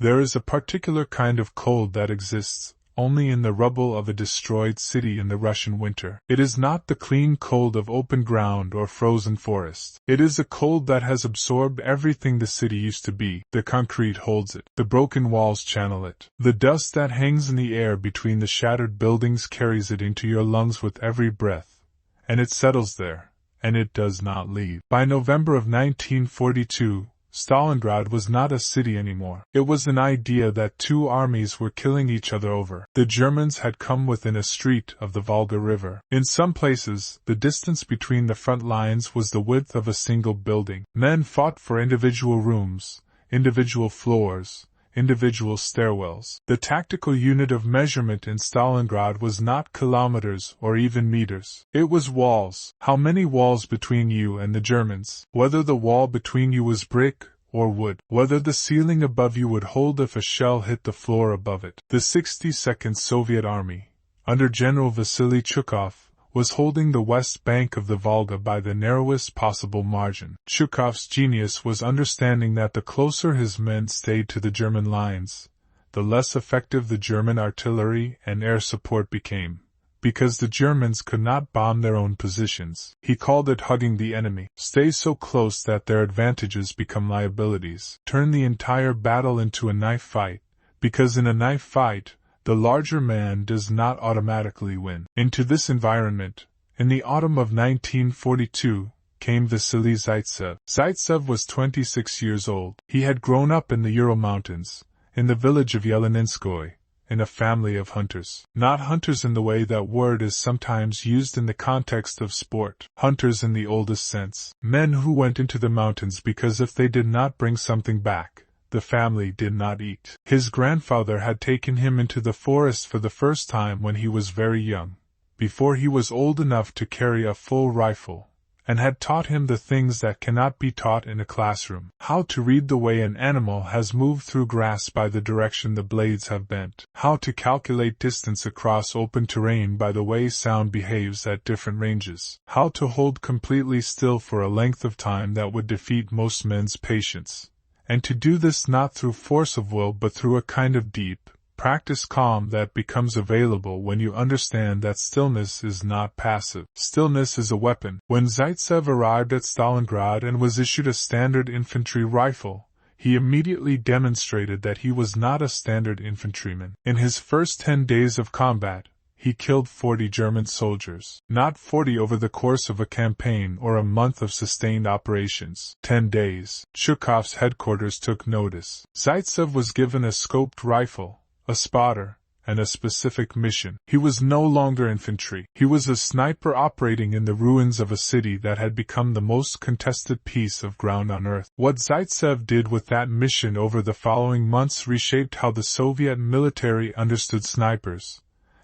There is a particular kind of cold that exists only in the rubble of a destroyed city in the Russian winter. It is not the clean cold of open ground or frozen forest. It is a cold that has absorbed everything the city used to be. The concrete holds it. The broken walls channel it. The dust that hangs in the air between the shattered buildings carries it into your lungs with every breath, and it settles there, and it does not leave. By November of 1942, Stalingrad was not a city anymore. It was an idea that two armies were killing each other over. The Germans had come within a street of the Volga River. In some places, the distance between the front lines was the width of a single building. Men fought for individual rooms, individual floors, individual stairwells. The tactical unit of measurement in Stalingrad was not kilometers or even meters. It was walls. How many walls between you and the Germans? Whether the wall between you was brick or wood. Whether the ceiling above you would hold if a shell hit the floor above it. The 62nd Soviet Army, under General Vasily Zhukov, was holding the west bank of the Volga by the narrowest possible margin. Zhukov's genius was understanding that the closer his men stayed to the German lines, the less effective the German artillery and air support became, because the Germans could not bomb their own positions. He called it hugging the enemy. Stay so close that their advantages become liabilities. Turn the entire battle into a knife fight, because in a knife fight, the larger man does not automatically win. Into this environment, in the autumn of 1942, came Vasily Zaitsev. Zaitsev was 26 years old. He had grown up in the Ural Mountains, in the village of Yeleninskoye, in a family of hunters. Not hunters in the way that word is sometimes used in the context of sport. Hunters in the oldest sense. Men who went into the mountains because if they did not bring something back, the family did not eat. His grandfather had taken him into the forest for the first time when he was very young, before he was old enough to carry a full rifle, and had taught him the things that cannot be taught in a classroom. How to read the way an animal has moved through grass by the direction the blades have bent. How to calculate distance across open terrain by the way sound behaves at different ranges. How to hold completely still for a length of time that would defeat most men's patience. And to do this not through force of will but through a kind of deep, practiced calm that becomes available when you understand that stillness is not passive. Stillness is a weapon. When Zaitsev arrived at Stalingrad and was issued a standard infantry rifle, he immediately demonstrated that he was not a standard infantryman. In his first 10 days of combat, he killed 40 German soldiers. Not 40 over the course of a campaign or a month of sustained operations. 10 days. Zhukov's headquarters took notice. Zaitsev was given a scoped rifle, a spotter, and a specific mission. He was no longer infantry. He was a sniper operating in the ruins of a city that had become the most contested piece of ground on earth. What Zaitsev did with that mission over the following months reshaped how the Soviet military understood snipers,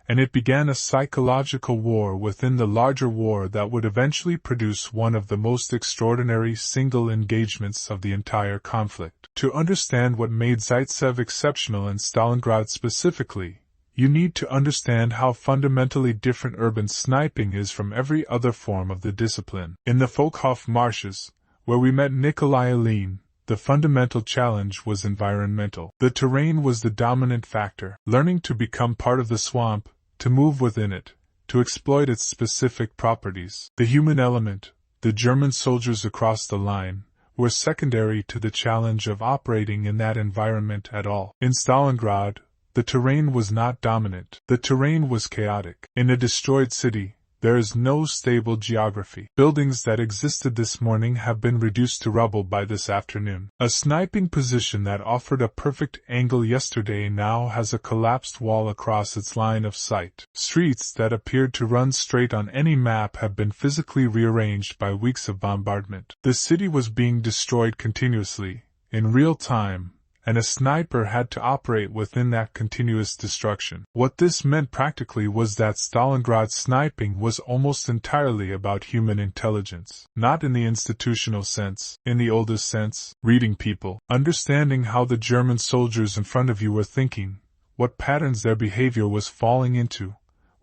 and it began a psychological war within the larger war that would eventually produce one of the most extraordinary single engagements of the entire conflict. To understand what made Zaitsev exceptional in Stalingrad specifically, you need to understand how fundamentally different urban sniping is from every other form of the discipline. In the Folkhof marshes, where we met Nikolai Ilyin, the fundamental challenge was environmental. The terrain was the dominant factor. Learning to become part of the swamp, to move within it, to exploit its specific properties. The human element, the German soldiers across the line, were secondary to the challenge of operating in that environment at all. In Stalingrad, the terrain was not dominant. The terrain was chaotic. In a destroyed city, there is no stable geography. Buildings that existed this morning have been reduced to rubble by this afternoon. A sniping position that offered a perfect angle yesterday now has a collapsed wall across its line of sight. Streets that appeared to run straight on any map have been physically rearranged by weeks of bombardment. The city was being destroyed continuously, in real time, and a sniper had to operate within that continuous destruction. What this meant practically was that Stalingrad sniping was almost entirely about human intelligence. Not in the institutional sense, in the oldest sense, reading people, understanding how the German soldiers in front of you were thinking, what patterns their behavior was falling into,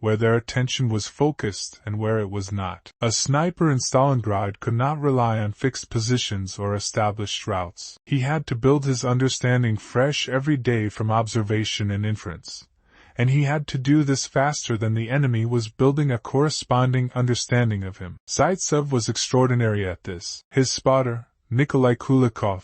where their attention was focused and where it was not. A sniper in Stalingrad could not rely on fixed positions or established routes. He had to build his understanding fresh every day from observation and inference. And he had to do this faster than the enemy was building a corresponding understanding of him. Zaitsev was extraordinary at this. His spotter, Nikolai Kulikov,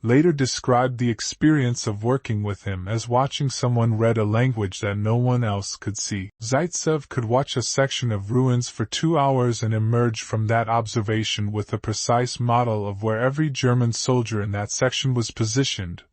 later described the experience of working with him as watching someone read a language that no one else could see. Zaitsev could watch a section of ruins for 2 hours and emerge from that observation with a precise model of where every German soldier in that section was positioned,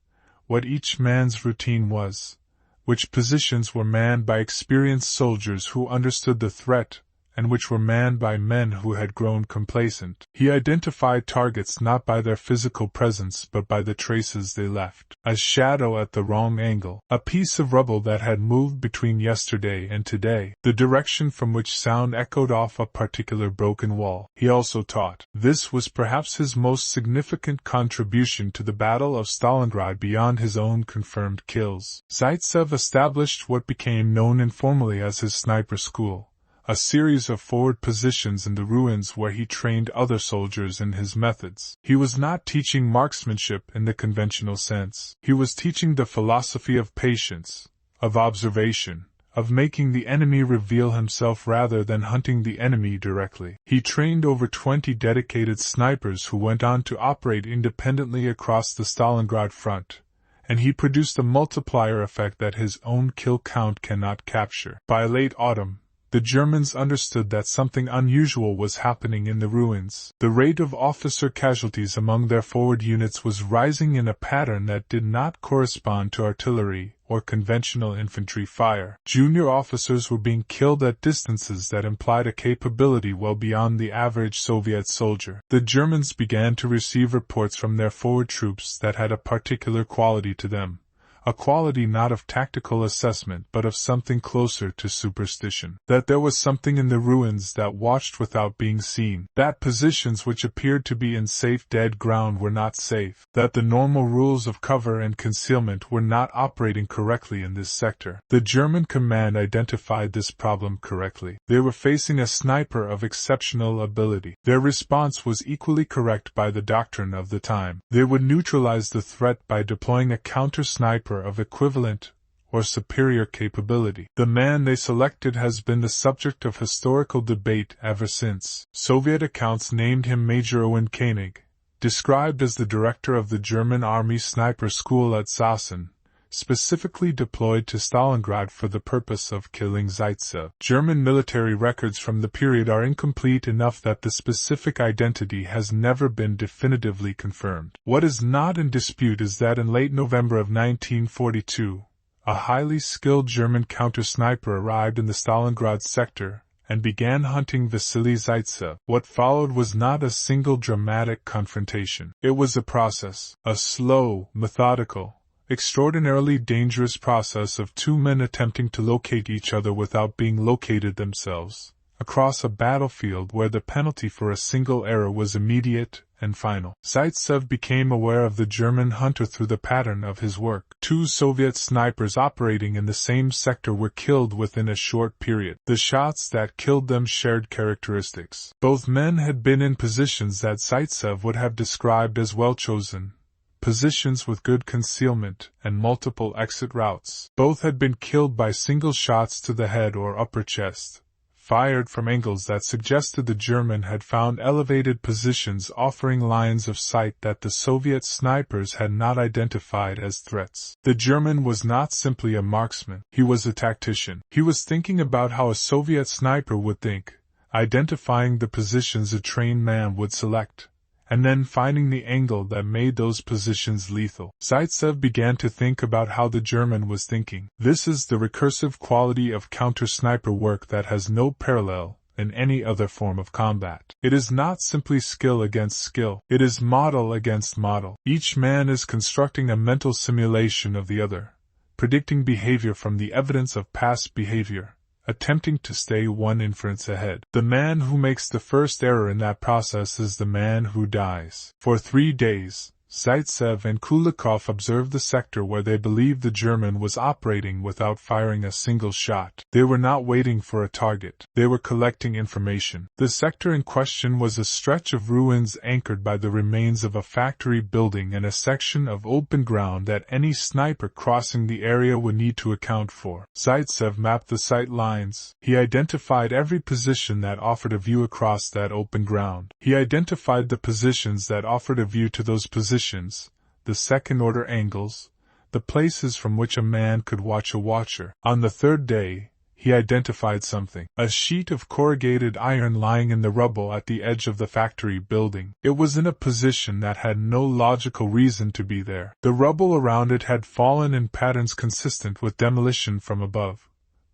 what each man's routine was, which positions were manned by experienced soldiers who understood the threat, and which were manned by men who had grown complacent. He identified targets not by their physical presence but by the traces they left. A shadow at the wrong angle, a piece of rubble that had moved between yesterday and today, the direction from which sound echoed off a particular broken wall. He also taught. This was perhaps his most significant contribution to the Battle of Stalingrad beyond his own confirmed kills. Zaitsev established what became known informally as his sniper school, a series of forward positions in the ruins where he trained other soldiers in his methods. He was not teaching marksmanship in the conventional sense. He was teaching the philosophy of patience, of observation, of making the enemy reveal himself rather than hunting the enemy directly. He trained over 20 dedicated snipers who went on to operate independently across the Stalingrad front, and he produced a multiplier effect that his own kill count cannot capture. By late autumn, the Germans understood that something unusual was happening in the ruins. The rate of officer casualties among their forward units was rising in a pattern that did not correspond to artillery or conventional infantry fire. Junior officers were being killed at distances that implied a capability well beyond the average Soviet soldier. The Germans began to receive reports from their forward troops that had a particular quality to them. A quality not of tactical assessment but of something closer to superstition. That there was something in the ruins that watched without being seen. That positions which appeared to be in safe dead ground were not safe. That the normal rules of cover and concealment were not operating correctly in this sector. The German command identified this problem correctly. They were facing a sniper of exceptional ability. Their response was equally correct by the doctrine of the time. They would neutralize the threat by deploying a counter-sniper of equivalent or superior capability. The man they selected has been the subject of historical debate ever since. Soviet accounts named him Major Owen Koenig, described as the director of the German Army Sniper School at Sachsen, specifically deployed to Stalingrad for the purpose of killing Zaitsev. German military records from the period are incomplete enough that the specific identity has never been definitively confirmed. What is not in dispute is that in late November of 1942, a highly skilled German counter-sniper arrived in the Stalingrad sector and began hunting Vasily Zaitsev. What followed was not a single dramatic confrontation. It was a process, a slow, methodical, extraordinarily dangerous process of two men attempting to locate each other without being located themselves, across a battlefield where the penalty for a single error was immediate and final. Zaitsev became aware of the German hunter through the pattern of his work. 2 Soviet snipers operating in the same sector were killed within a short period. The shots that killed them shared characteristics. Both men had been in positions that Zaitsev would have described as well-chosen, positions with good concealment and multiple exit routes. Both had been killed by single shots to the head or upper chest, fired from angles that suggested the German had found elevated positions offering lines of sight that the Soviet snipers had not identified as threats. The German was not simply a marksman, he was a tactician. He was thinking about how a Soviet sniper would think, identifying the positions a trained man would select, and then finding the angle that made those positions lethal. Zaitsev began to think about how the German was thinking. This is the recursive quality of counter-sniper work that has no parallel in any other form of combat. It is not simply skill against skill. It is model against model. Each man is constructing a mental simulation of the other, predicting behavior from the evidence of past behavior, attempting to stay one inference ahead. The man who makes the first error in that process is the man who dies. For 3 days, Zaitsev and Kulikov observed the sector where they believed the German was operating without firing a single shot. They were not waiting for a target. They were collecting information. The sector in question was a stretch of ruins anchored by the remains of a factory building and a section of open ground that any sniper crossing the area would need to account for. Zaitsev mapped the sight lines. He identified every position that offered a view across that open ground. He identified the positions that offered a view to those positions, the second-order angles, the places from which a man could watch a watcher. On the third day, he identified something. A sheet of corrugated iron lying in the rubble at the edge of the factory building. It was in a position that had no logical reason to be there. The rubble around it had fallen in patterns consistent with demolition from above,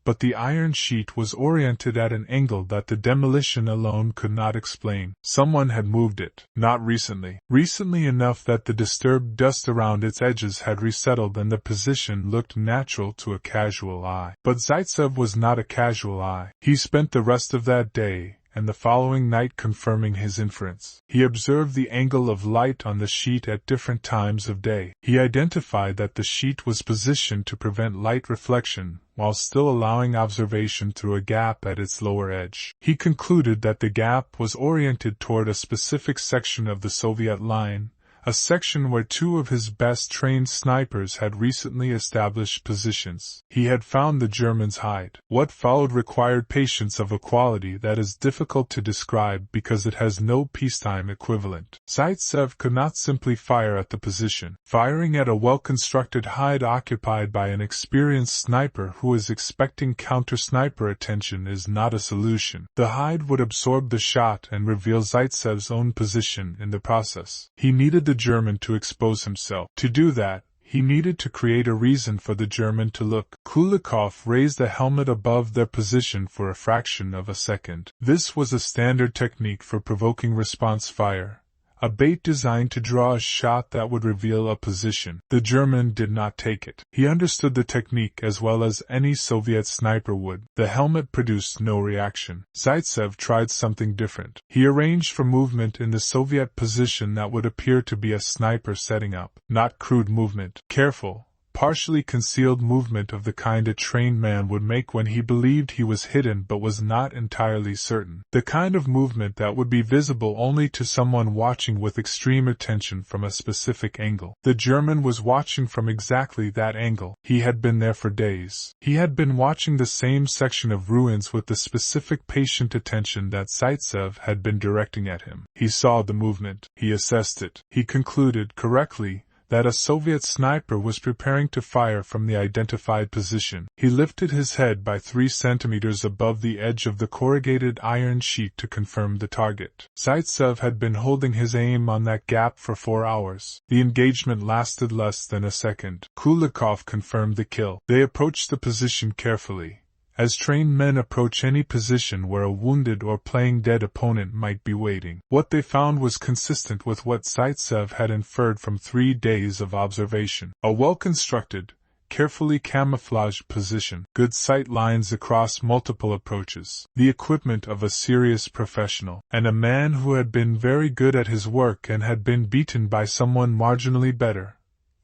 but the iron sheet was oriented at an angle that the demolition alone could not explain. Someone had moved it. Not recently. Recently enough that the disturbed dust around its edges had resettled and the position looked natural to a casual eye. But Zaitsev was not a casual eye. He spent the rest of that day and the following night confirming his inference. He observed the angle of light on the sheet at different times of day. He identified that the sheet was positioned to prevent light reflection, while still allowing observation through a gap at its lower edge. He concluded that the gap was oriented toward a specific section of the Soviet line, a section where two of his best trained snipers had recently established positions. He had found the Germans' hide. What followed required patience of a quality that is difficult to describe because it has no peacetime equivalent. Zaitsev could not simply fire at the position. Firing at a well-constructed hide occupied by an experienced sniper who is expecting counter-sniper attention is not a solution. The hide would absorb the shot and reveal Zaitsev's own position in the process. He needed the German to expose himself. To do that, he needed to create a reason for the German to look. Kulikov raised the helmet above their position for a fraction of a second. This was a standard technique for provoking response fire, a bait designed to draw a shot that would reveal a position. The German did not take it. He understood the technique as well as any Soviet sniper would. The helmet produced no reaction. Zaitsev tried something different. He arranged for movement in the Soviet position that would appear to be a sniper setting up. Not crude movement. Careful, partially concealed movement of the kind a trained man would make when he believed he was hidden but was not entirely certain. The kind of movement that would be visible only to someone watching with extreme attention from a specific angle. The German was watching from exactly that angle. He had been there for days. He had been watching the same section of ruins with the specific patient attention that Zaitsev had been directing at him. He saw the movement. He assessed it. He concluded correctly that a Soviet sniper was preparing to fire from the identified position. He lifted his head by 3 centimeters above the edge of the corrugated iron sheet to confirm the target. Zaitsev had been holding his aim on that gap for 4 hours. The engagement lasted less than a second. Kulikov confirmed the kill. They approached the position carefully, as trained men approach any position where a wounded or playing dead opponent might be waiting. What they found was consistent with what Zaitsev had inferred from 3 days of observation. A well-constructed, carefully camouflaged position, good sight lines across multiple approaches, the equipment of a serious professional, and a man who had been very good at his work and had been beaten by someone marginally better,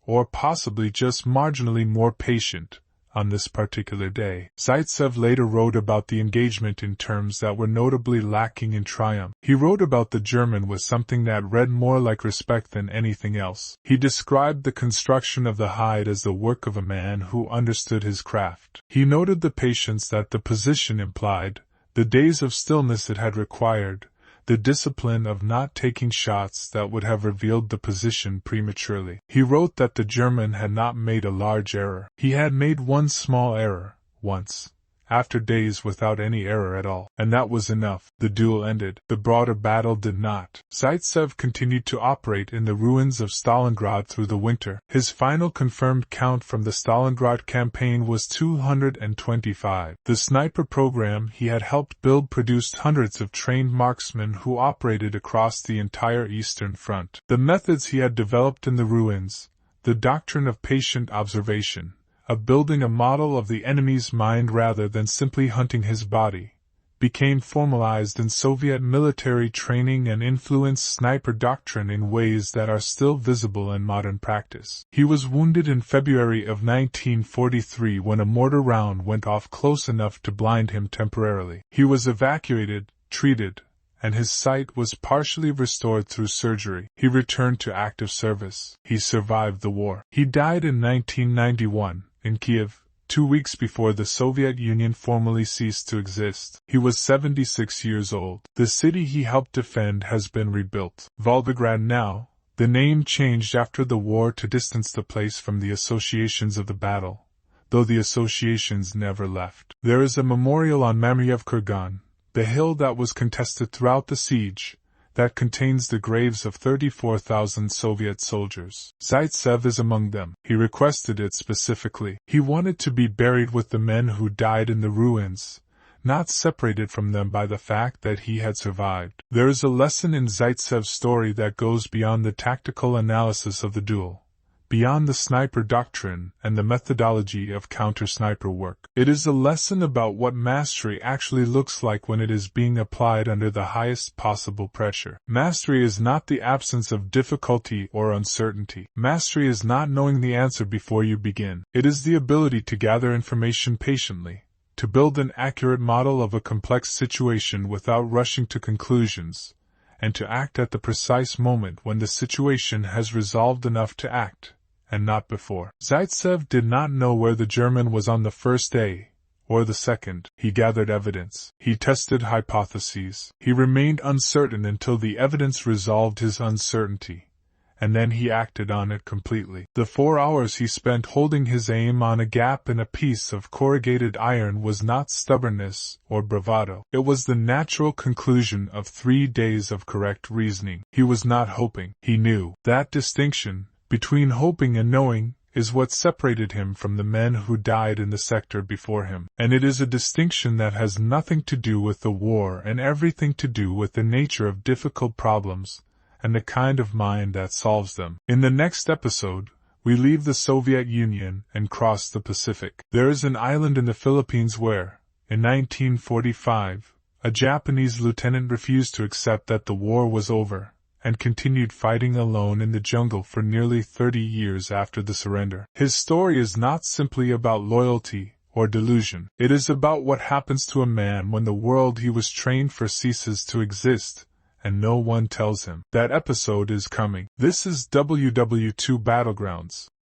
or possibly just marginally more patient, on this particular day. Zaitsev later wrote about the engagement in terms that were notably lacking in triumph. He wrote about the German with something that read more like respect than anything else. He described the construction of the hide as the work of a man who understood his craft. He noted the patience that the position implied, the days of stillness it had required, the discipline of not taking shots that would have revealed the position prematurely. He wrote that the German had not made a large error. He had made one small error, once, after days without any error at all, and that was enough. The duel ended. The broader battle did not. Zaitsev continued to operate in the ruins of Stalingrad through the winter. His final confirmed count from the Stalingrad campaign was 225. The sniper program he had helped build produced hundreds of trained marksmen who operated across the entire Eastern Front. The methods he had developed in the ruins, the doctrine of patient observation, of building a model of the enemy's mind rather than simply hunting his body, became formalized in Soviet military training and influenced sniper doctrine in ways that are still visible in modern practice. He was wounded in February of 1943 when a mortar round went off close enough to blind him temporarily. He was evacuated, treated, and his sight was partially restored through surgery. He returned to active service. He survived the war. He died in 1991, in Kiev, 2 weeks before the Soviet Union formally ceased to exist. He was 76 years old. The city he helped defend has been rebuilt. Volgograd now, the name changed after the war to distance the place from the associations of the battle, though the associations never left. There is a memorial on Mamriev Kurgan, the hill that was contested throughout the siege, that contains the graves of 34,000 Soviet soldiers. Zaitsev is among them. He requested it specifically. He wanted to be buried with the men who died in the ruins, not separated from them by the fact that he had survived. There is a lesson in Zaitsev's story that goes beyond the tactical analysis of the duel, beyond the sniper doctrine and the methodology of counter-sniper work. It is a lesson about what mastery actually looks like when it is being applied under the highest possible pressure. Mastery is not the absence of difficulty or uncertainty. Mastery is not knowing the answer before you begin. It is the ability to gather information patiently, to build an accurate model of a complex situation without rushing to conclusions, and to act at the precise moment when the situation has resolved enough to act, and not before. Zaitsev did not know where the German was on the first day, or the second. He gathered evidence. He tested hypotheses. He remained uncertain until the evidence resolved his uncertainty, and then he acted on it completely. The 4 hours he spent holding his aim on a gap in a piece of corrugated iron was not stubbornness or bravado. It was the natural conclusion of 3 days of correct reasoning. He was not hoping. He knew. That distinction, between hoping and knowing, is what separated him from the men who died in the sector before him. And it is a distinction that has nothing to do with the war and everything to do with the nature of difficult problems, and the kind of mind that solves them. In the next episode, we leave the Soviet Union and cross the Pacific. There is an island in the Philippines where, in 1945, a Japanese lieutenant refused to accept that the war was over, and continued fighting alone in the jungle for nearly 30 years after the surrender. His story is not simply about loyalty or delusion. It is about what happens to a man when the world he was trained for ceases to exist, and no one tells him. That episode is coming. This is WW2 Battlegrounds.